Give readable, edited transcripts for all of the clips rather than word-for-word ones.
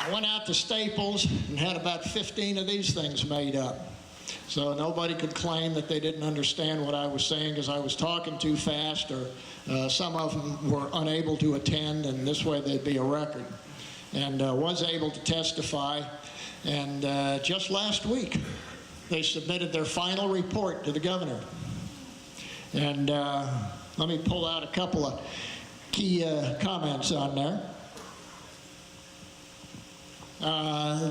I went out to Staples and had about 15 of these things made up. So nobody could claim that they didn't understand what I was saying because I was talking too fast, or some of them were unable to attend, and this way they'd be a record. And was able to testify. And just last week, they submitted their final report to the governor. And let me pull out a couple of key comments on there.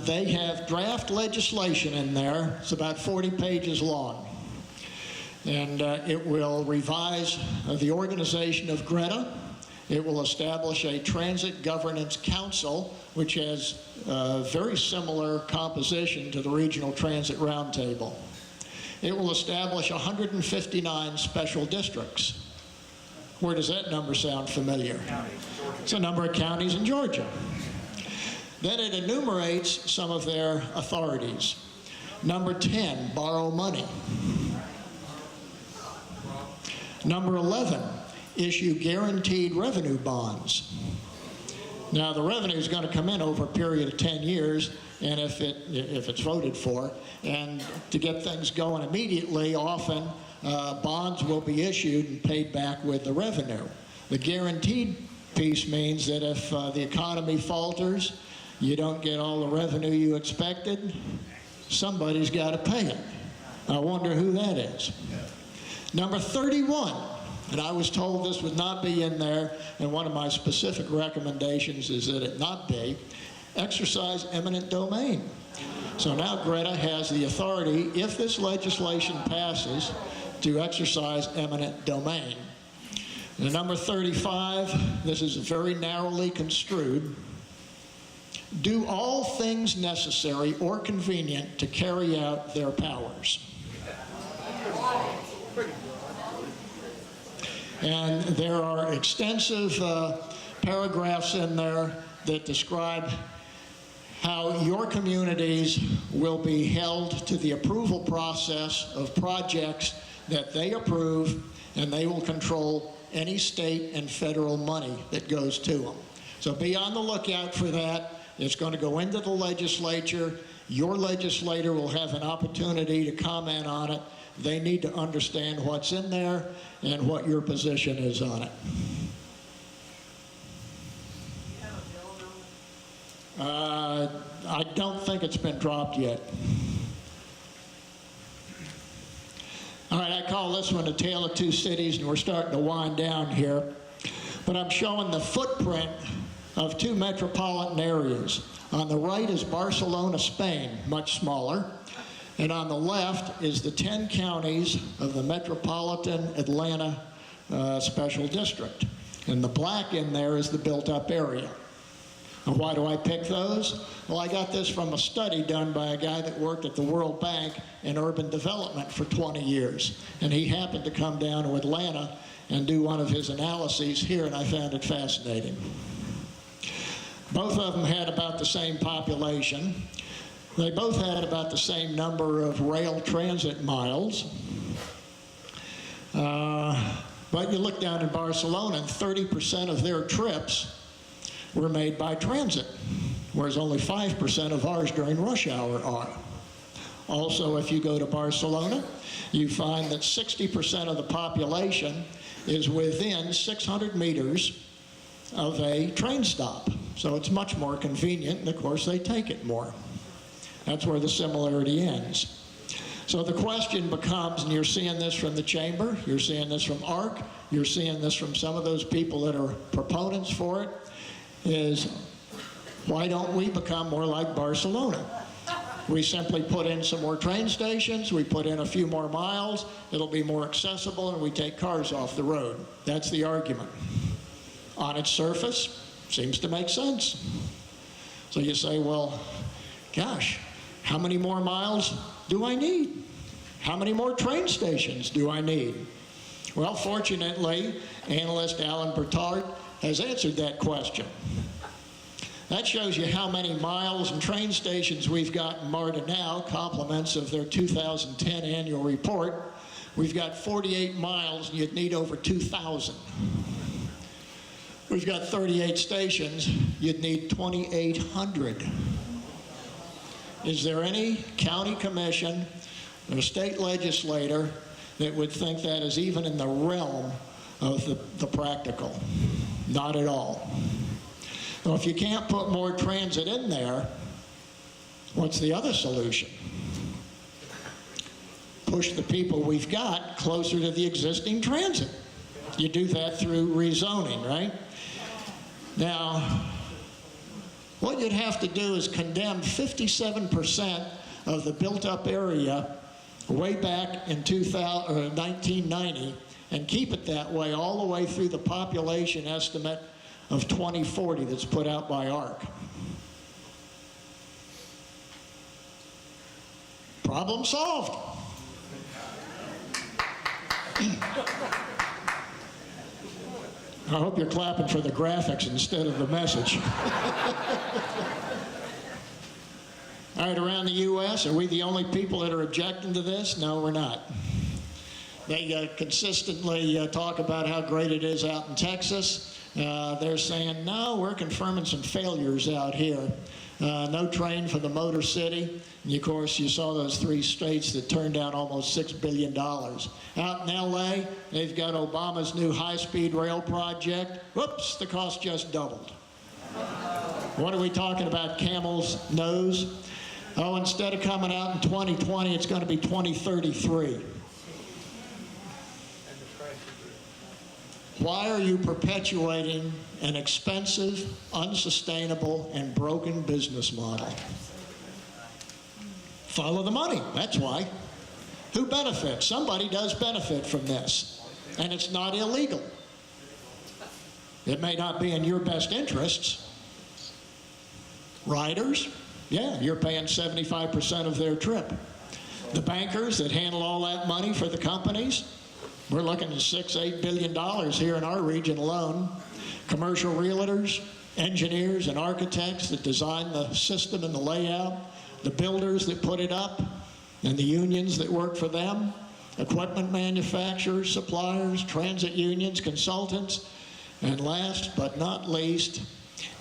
They have draft legislation in there. It's about 40 pages long. And it will revise the organization of Greta. It will establish a Transit Governance Council, which has a very similar composition to the Regional Transit Roundtable. It will establish 159 special districts. Where does that number sound familiar? It's a number of counties in Georgia. Then it enumerates some of their authorities. Number 10, borrow money. Number 11, issue guaranteed revenue bonds. Now the revenue is going to come in over a period of 10 years, and if it's voted for, and to get things going immediately, often bonds will be issued and paid back with the revenue. The guaranteed piece means that if the economy falters, you don't get all the revenue you expected, somebody's got to pay it. I wonder who that is. Number 31, and I was told this would not be in there, and one of my specific recommendations is that it not be, exercise eminent domain. So now Greta has the authority, if this legislation passes, to exercise eminent domain. And number 35, this is very narrowly construed. Do all things necessary or convenient to carry out their powers. And there are extensive paragraphs in there that describe how your communities will be held to the approval process of projects that they approve, and they will control any state and federal money that goes to them. So be on the lookout for that. It's going to go into the legislature. Your legislator will have an opportunity to comment on it. They need to understand what's in there and what your position is on it. I don't think it's been dropped yet. All right, I call this one A Tale of Two Cities, and we're starting to wind down here. But I'm showing the footprint of two metropolitan areas. On the right is Barcelona, Spain, much smaller. And on the left is the 10 counties of the metropolitan Atlanta special district. And the black in there is the built-up area. And why do I pick those? Well, I got this from a study done by a guy that worked at the World Bank in urban development for 20 years. And he happened to come down to Atlanta and do one of his analyses here, and I found it fascinating. Both of them had about the same population. They both had about the same number of rail transit miles. But you look down in Barcelona, and 30% of their trips were made by transit, whereas only 5% of ours during rush hour are. Also, if you go to Barcelona, you find that 60% of the population is within 600 meters of a train stop. So it's much more convenient, and of course they take it more. That's where the similarity ends. So the question becomes, and you're seeing this from the chamber, you're seeing this from ARC, you're seeing this from some of those people that are proponents for it, is why don't we become more like Barcelona? We simply put in some more train stations, we put in a few more miles, it'll be more accessible, and we take cars off the road. That's the argument. On its surface, seems to make sense. So you say, well, gosh, how many more miles do I need? How many more train stations do I need? Well, fortunately, analyst Alan Bertard has answered that question. That shows you how many miles and train stations we've got in MARTA now, compliments of their 2010 annual report. We've got 48 miles, and you'd need over 2,000. We've got 38 stations. You'd need 2,800. Is there any county commission or state legislator that would think that is even in the realm of the practical? Not at all. Well, if you can't put more transit in there, what's the other solution? Push the people we've got closer to the existing transit. You do that through rezoning, right? Now, what you'd have to do is condemn 57% of the built-up area way back in 1990 and keep it that way all the way through the population estimate of 2040 that's put out by ARC. Problem solved. I hope you're clapping for the graphics instead of the message. All right, around the U.S., are we the only people that are objecting to this? No, we're not. They consistently talk about how great it is out in Texas. They're saying, no, we're confirming some failures out here. No train for the Motor City. And of course, you saw those 3 states that turned down almost $6 billion. Out in L.A., they've got Obama's new high-speed rail project. Whoops, the cost just doubled. What are we talking about, camel's nose? Oh, instead of coming out in 2020, it's going to be 2033. Why are you perpetuating an expensive, unsustainable, and broken business model? Follow the money, that's why. Who benefits? Somebody does benefit from this, and it's not illegal. It may not be in your best interests. Riders, yeah, you're paying 75% of their trip. The bankers that handle all that money for the companies, we're looking at $6–8 billion here in our region alone. Commercial realtors, engineers and architects that design the system and the layout, the builders that put it up, and the unions that work for them, equipment manufacturers, suppliers, transit unions, consultants, and last but not least,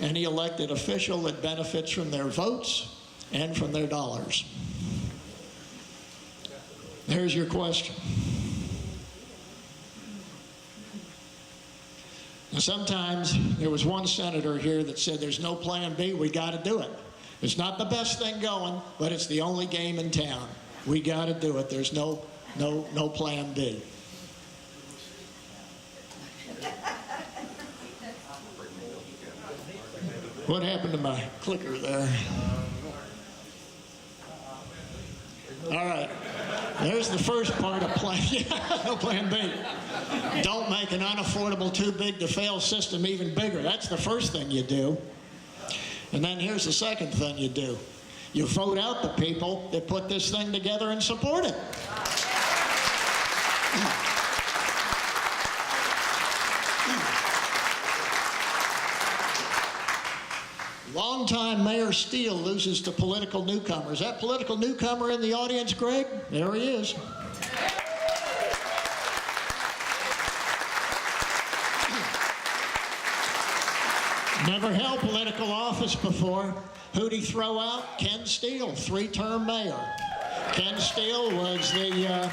any elected official that benefits from their votes and from their dollars. There's your question. Now, sometimes there was one senator here that said there's no plan B, we got to do it. It's not the best thing going, but it's the only game in town. We got to do it. There's no plan B. What happened to my clicker there? All right. There's the first part of plan. Yeah, no plan B. Don't make an unaffordable, too big to fail system even bigger. That's the first thing you do. And then here's the second thing you do. You vote out the people that put this thing together and support it. Longtime Mayor Steele loses to political newcomers. That political newcomer in the audience, Greg? There he is. Never held political office before. Who'd he throw out? Ken Steele, 3-term mayor. Ken Steele was the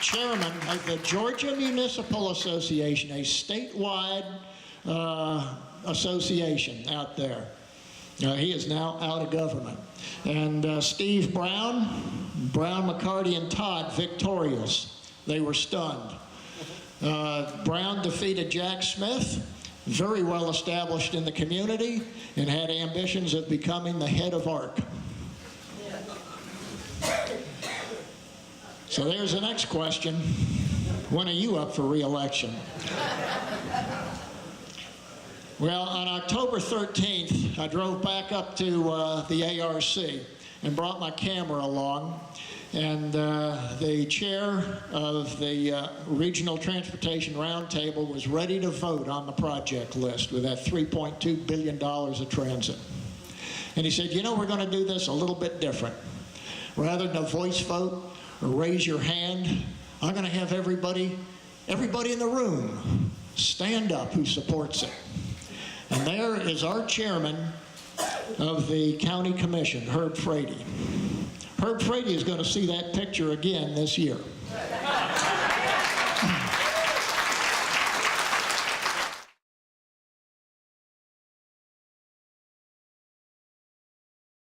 chairman of the Georgia Municipal Association, a statewide association out there. He is now out of government. And Steve Brown, McCarty, and Todd victorious. They were stunned. Brown defeated Jack Smith, very well established in the community, and had ambitions of becoming the head of ARC. So there's the next question. When are you up for re-election? Well, on October 13th, I drove back up to the ARC and brought my camera along. And the chair of the Regional Transportation Roundtable was ready to vote on the project list with that $3.2 billion of transit. And he said, you know, we're going to do this a little bit different. Rather than a voice vote or raise your hand, I'm going to have everybody in the room stand up who supports it. And there is our chairman of the county commission, Herb Frady. Herb Frady is going to see that picture again this year.